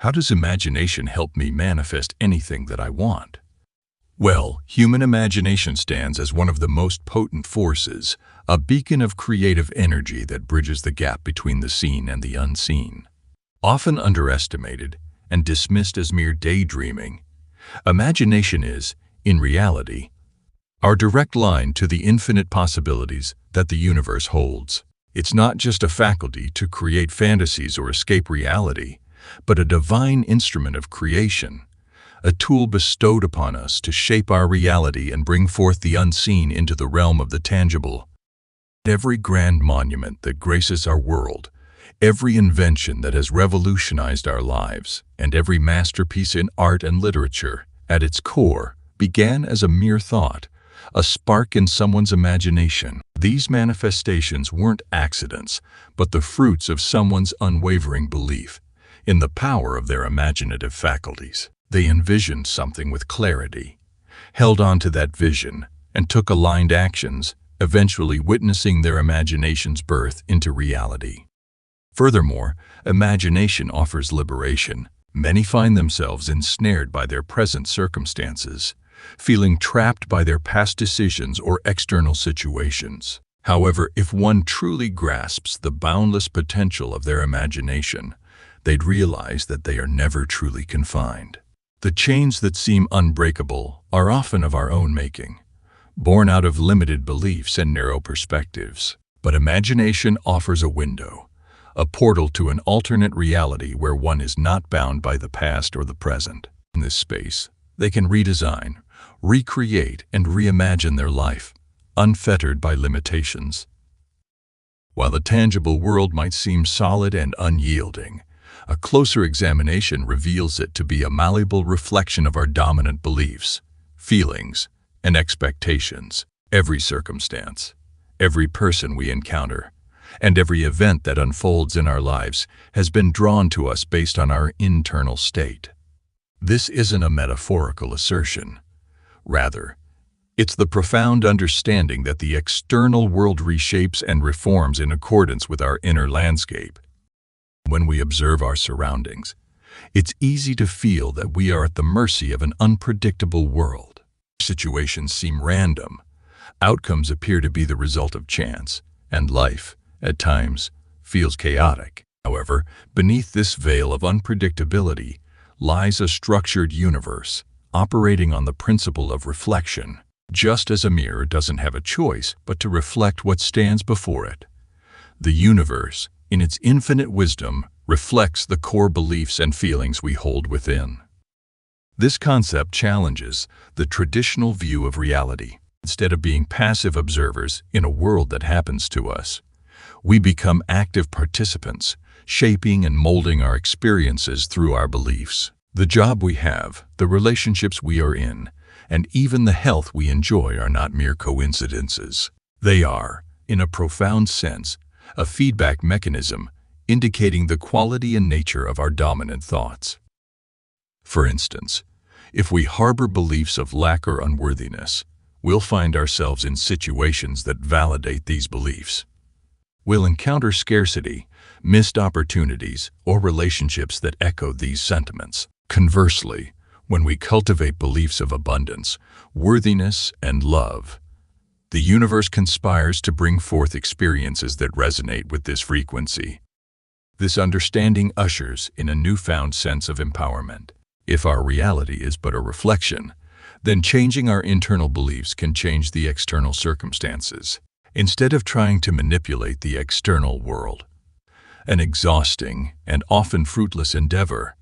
How does imagination help me manifest anything that I want? Well, human imagination stands as one of the most potent forces, a beacon of creative energy that bridges the gap between the seen and the unseen. Often underestimated and dismissed as mere daydreaming, imagination is, in reality, our direct line to the infinite possibilities that the universe holds. It's not just a faculty to create fantasies or escape reality, but a divine instrument of creation, a tool bestowed upon us to shape our reality and bring forth the unseen into the realm of the tangible. Every grand monument that graces our world, every invention that has revolutionized our lives, and every masterpiece in art and literature, at its core, began as a mere thought, a spark in someone's imagination. These manifestations weren't accidents, but the fruits of someone's unwavering belief in the power of their imaginative faculties. They envisioned something with clarity, held on to that vision, and took aligned actions, eventually witnessing their imagination's birth into reality. Furthermore, imagination offers liberation. Many find themselves ensnared by their present circumstances, feeling trapped by their past decisions or external situations. However, if one truly grasps the boundless potential of their imagination, they'd realize that they are never truly confined. The chains that seem unbreakable are often of our own making, born out of limited beliefs and narrow perspectives. But imagination offers a window, a portal to an alternate reality where one is not bound by the past or the present. In this space, they can redesign, recreate, and reimagine their life, unfettered by limitations. While the tangible world might seem solid and unyielding, a closer examination reveals it to be a malleable reflection of our dominant beliefs, feelings, and expectations. Every circumstance, every person we encounter, and every event that unfolds in our lives has been drawn to us based on our internal state. This isn't a metaphorical assertion. Rather, it's the profound understanding that the external world reshapes and reforms in accordance with our inner landscape. When we observe our surroundings, it's easy to feel that we are at the mercy of an unpredictable world. Situations seem random, outcomes appear to be the result of chance, and life, at times, feels chaotic. However, beneath this veil of unpredictability lies a structured universe, operating on the principle of reflection. Just as a mirror doesn't have a choice but to reflect what stands before it, the universe, in its infinite wisdom, reflects the core beliefs and feelings we hold within. This concept challenges the traditional view of reality. Instead of being passive observers in a world that happens to us, we become active participants, shaping and molding our experiences through our beliefs. The job we have, the relationships we are in, and even the health we enjoy are not mere coincidences. They are, in a profound sense, a feedback mechanism indicating the quality and nature of our dominant thoughts. For instance, if we harbor beliefs of lack or unworthiness, we'll find ourselves in situations that validate these beliefs. We'll encounter scarcity, missed opportunities, or relationships that echo these sentiments. Conversely, when we cultivate beliefs of abundance, worthiness, and love, the universe conspires to bring forth experiences that resonate with this frequency. This understanding ushers in a newfound sense of empowerment. If our reality is but a reflection, then changing our internal beliefs can change the external circumstances. Instead of trying to manipulate the external world, an exhausting and often fruitless endeavor,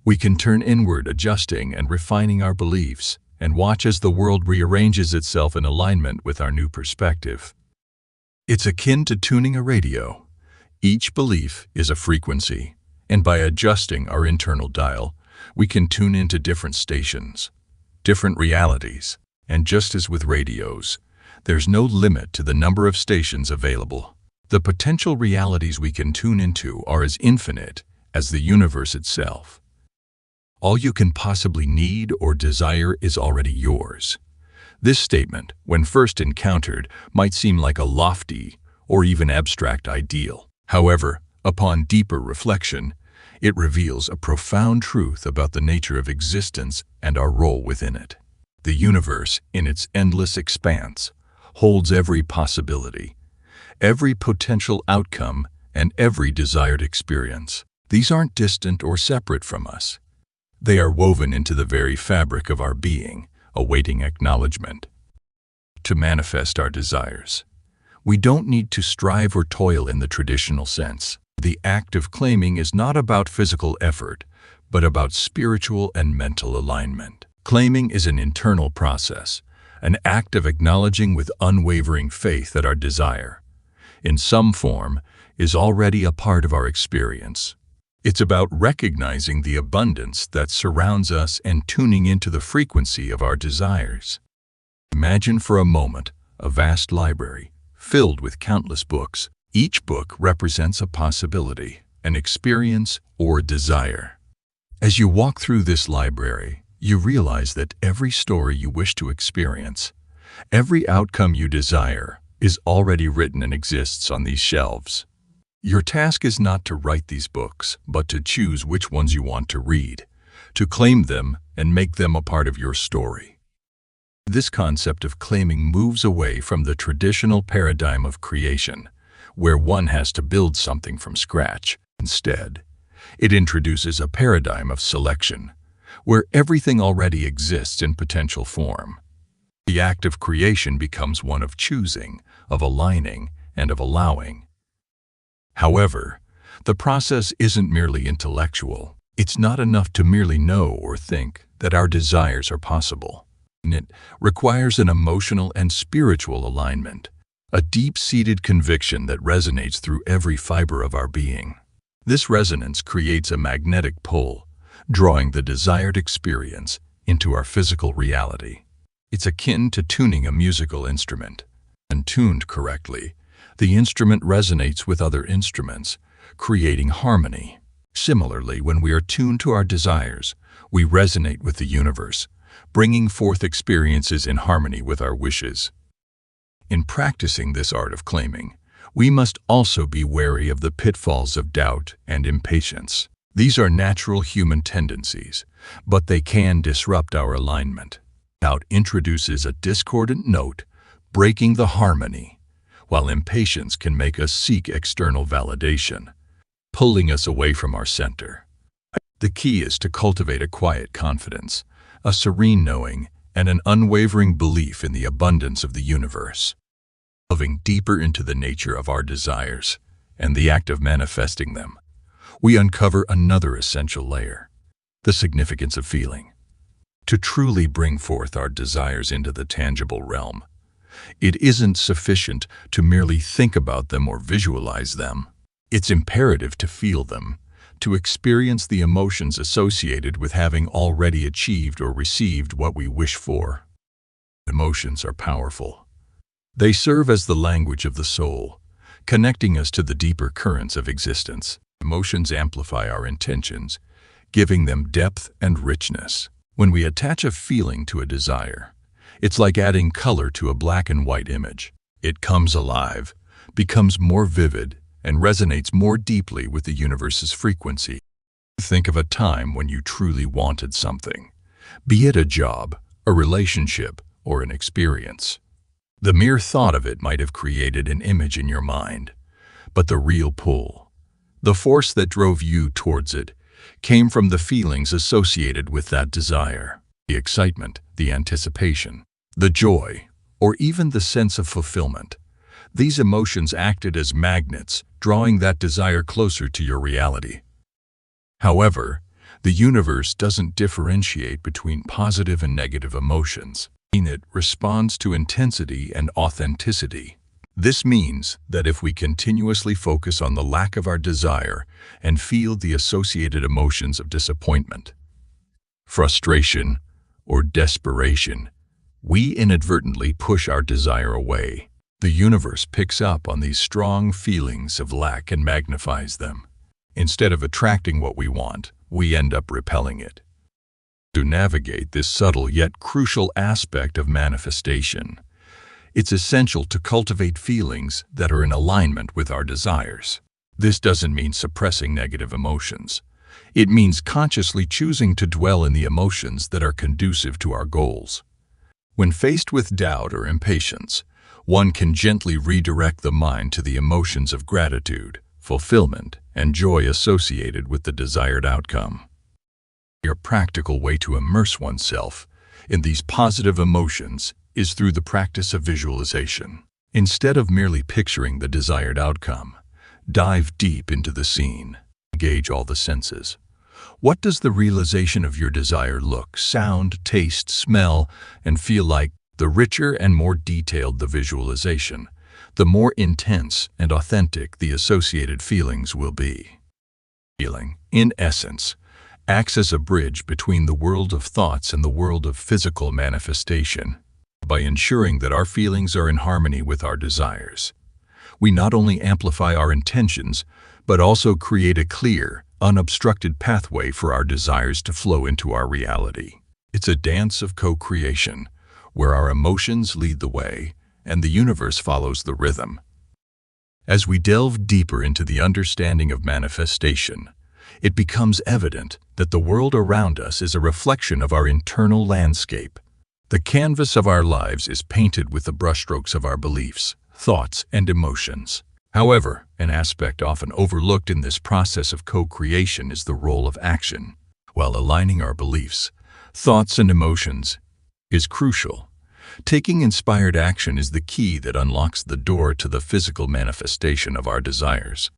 we can turn inward, adjusting and refining our beliefs, and watch as the world rearranges itself in alignment with our new perspective. It's akin to tuning a radio. Each belief is a frequency, and by adjusting our internal dial, we can tune into different stations, different realities. And just as with radios, there's no limit to the number of stations available. The potential realities we can tune into are as infinite as the universe itself. All you can possibly need or desire is already yours. This statement, when first encountered, might seem like a lofty or even abstract ideal. However, upon deeper reflection, It reveals a profound truth about the nature of existence and our role within it. The universe, in its endless expanse, holds every possibility, every potential outcome, and every desired experience. These aren't distant or separate from us. They are woven into the very fabric of our being, awaiting acknowledgement. To manifest our desires, we don't need to strive or toil in the traditional sense. The act of claiming is not about physical effort, but about spiritual and mental alignment. Claiming is an internal process, an act of acknowledging with unwavering faith that our desire, in some form, is already a part of our experience. It's about recognizing the abundance that surrounds us and tuning into the frequency of our desires. Imagine for a moment a vast library filled with countless books. Each book represents a possibility, an experience, or a desire. As you walk through this library, you realize that every story you wish to experience, every outcome you desire, is already written and exists on these shelves. Your task is not to write these books, but to choose which ones you want to read, to claim them and make them a part of your story. This concept of claiming moves away from the traditional paradigm of creation, where one has to build something from scratch. Instead, it introduces a paradigm of selection, where everything already exists in potential form. The act of creation becomes one of choosing, of aligning, and of allowing. However, the process isn't merely intellectual. It's not enough to merely know or think that our desires are possible. It requires an emotional and spiritual alignment, a deep-seated conviction that resonates through every fiber of our being. This resonance creates a magnetic pull, drawing the desired experience into our physical reality. It's akin to tuning a musical instrument. When tuned correctly, the instrument resonates with other instruments, creating harmony. Similarly, when we are tuned to our desires, we resonate with the universe, bringing forth experiences in harmony with our wishes. In practicing this art of claiming, we must also be wary of the pitfalls of doubt and impatience. These are natural human tendencies, but they can disrupt our alignment. Doubt introduces a discordant note, breaking the harmony, while impatience can make us seek external validation, pulling us away from our center. The key is to cultivate a quiet confidence, a serene knowing, and an unwavering belief in the abundance of the universe. Delving deeper into the nature of our desires and the act of manifesting them, we uncover another essential layer, the significance of feeling. To truly bring forth our desires into the tangible realm, it isn't sufficient to merely think about them or visualize them. It's imperative to feel them, to experience the emotions associated with having already achieved or received what we wish for. Emotions are powerful. They serve as the language of the soul, connecting us to the deeper currents of existence. Emotions amplify our intentions, giving them depth and richness. When we attach a feeling to a desire, it's like adding color to a black and white image. It comes alive, becomes more vivid, and resonates more deeply with the universe's frequency. Think of a time when you truly wanted something, be it a job, a relationship, or an experience. The mere thought of it might have created an image in your mind, but the real pull, the force that drove you towards it, came from the feelings associated with that desire. The excitement, the anticipation, the joy, or even the sense of fulfillment. These emotions acted as magnets, drawing that desire closer to your reality. However, the universe doesn't differentiate between positive and negative emotions. It responds to intensity and authenticity. This means that if we continuously focus on the lack of our desire and feel the associated emotions of disappointment, frustration, or desperation, we inadvertently push our desire away. The universe picks up on these strong feelings of lack and magnifies them. Instead of attracting what we want, we end up repelling it. To navigate this subtle yet crucial aspect of manifestation, it's essential to cultivate feelings that are in alignment with our desires. This doesn't mean suppressing negative emotions. It means consciously choosing to dwell in the emotions that are conducive to our goals. When faced with doubt or impatience, one can gently redirect the mind to the emotions of gratitude, fulfillment, and joy associated with the desired outcome. A practical way to immerse oneself in these positive emotions is through the practice of visualization. Instead of merely picturing the desired outcome, dive deep into the scene. Engage all the senses. What does the realization of your desire look, sound, taste, smell, and feel like? The richer and more detailed the visualization, the more intense and authentic the associated feelings will be. Feeling, in essence, acts as a bridge between the world of thoughts and the world of physical manifestation. By ensuring that our feelings are in harmony with our desires, we not only amplify our intentions, but also create a clear, unobstructed pathway for our desires to flow into our reality. It's a dance of co-creation, where our emotions lead the way and the universe follows the rhythm. As we delve deeper into the understanding of manifestation, it becomes evident that the world around us is a reflection of our internal landscape. The canvas of our lives is painted with the brushstrokes of our beliefs, thoughts, and emotions. However, an aspect often overlooked in this process of co-creation is the role of action. While aligning our beliefs, thoughts, and emotions is crucial, taking inspired action is the key that unlocks the door to the physical manifestation of our desires.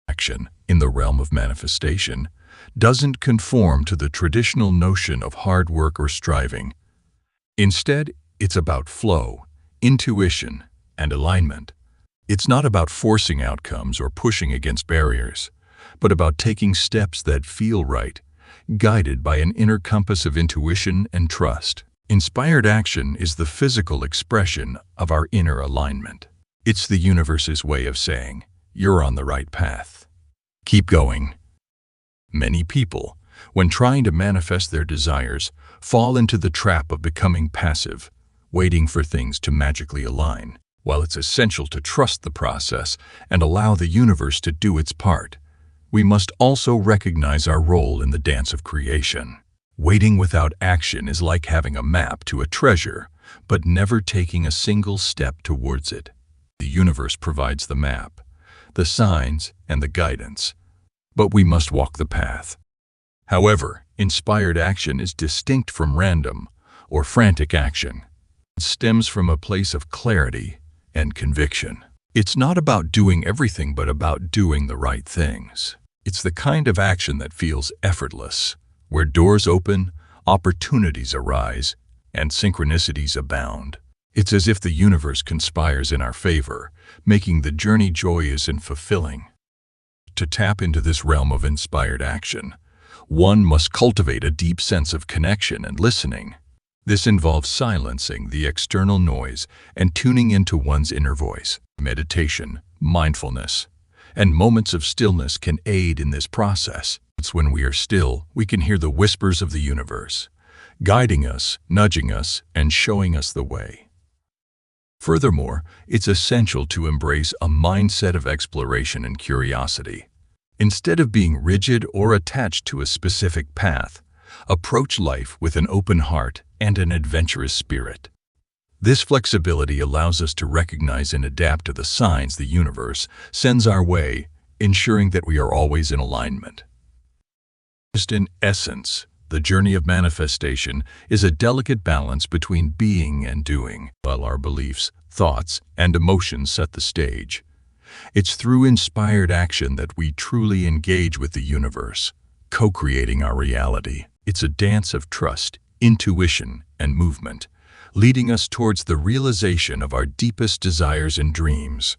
Action, in the realm of manifestation, doesn't conform to the traditional notion of hard work or striving. Instead, it's about flow, intuition, and alignment. It's not about forcing outcomes or pushing against barriers, but about taking steps that feel right, guided by an inner compass of intuition and trust. Inspired action is the physical expression of our inner alignment. It's the universe's way of saying, "You're on the right path. Keep going." Many people, when trying to manifest their desires, fall into the trap of becoming passive, waiting for things to magically align. While it's essential to trust the process and allow the universe to do its part, we must also recognize our role in the dance of creation. Waiting without action is like having a map to a treasure, but never taking a single step towards it. The universe provides the map, the signs, and the guidance, but we must walk the path. However, inspired action is distinct from random or frantic action. It stems from a place of clarity and conviction. It's not about doing everything, but about doing the right things. It's the kind of action that feels effortless, where doors open, opportunities arise, and synchronicities abound. It's as if the universe conspires in our favor, making the journey joyous and fulfilling. To tap into this realm of inspired action, one must cultivate a deep sense of connection and listening. This involves silencing the external noise and tuning into one's inner voice. Meditation, mindfulness, and moments of stillness can aid in this process. It's when we are still, we can hear the whispers of the universe, guiding us, nudging us, and showing us the way. Furthermore, it's essential to embrace a mindset of exploration and curiosity. Instead of being rigid or attached to a specific path, approach life with an open heart and an adventurous spirit. This flexibility allows us to recognize and adapt to the signs the universe sends our way, ensuring that we are always in alignment. In essence, the journey of manifestation is a delicate balance between being and doing. While our beliefs, thoughts, and emotions set the stage, it's through inspired action that we truly engage with the universe, co-creating our reality. It's a dance of trust, intuition, and movement, leading us towards the realization of our deepest desires and dreams.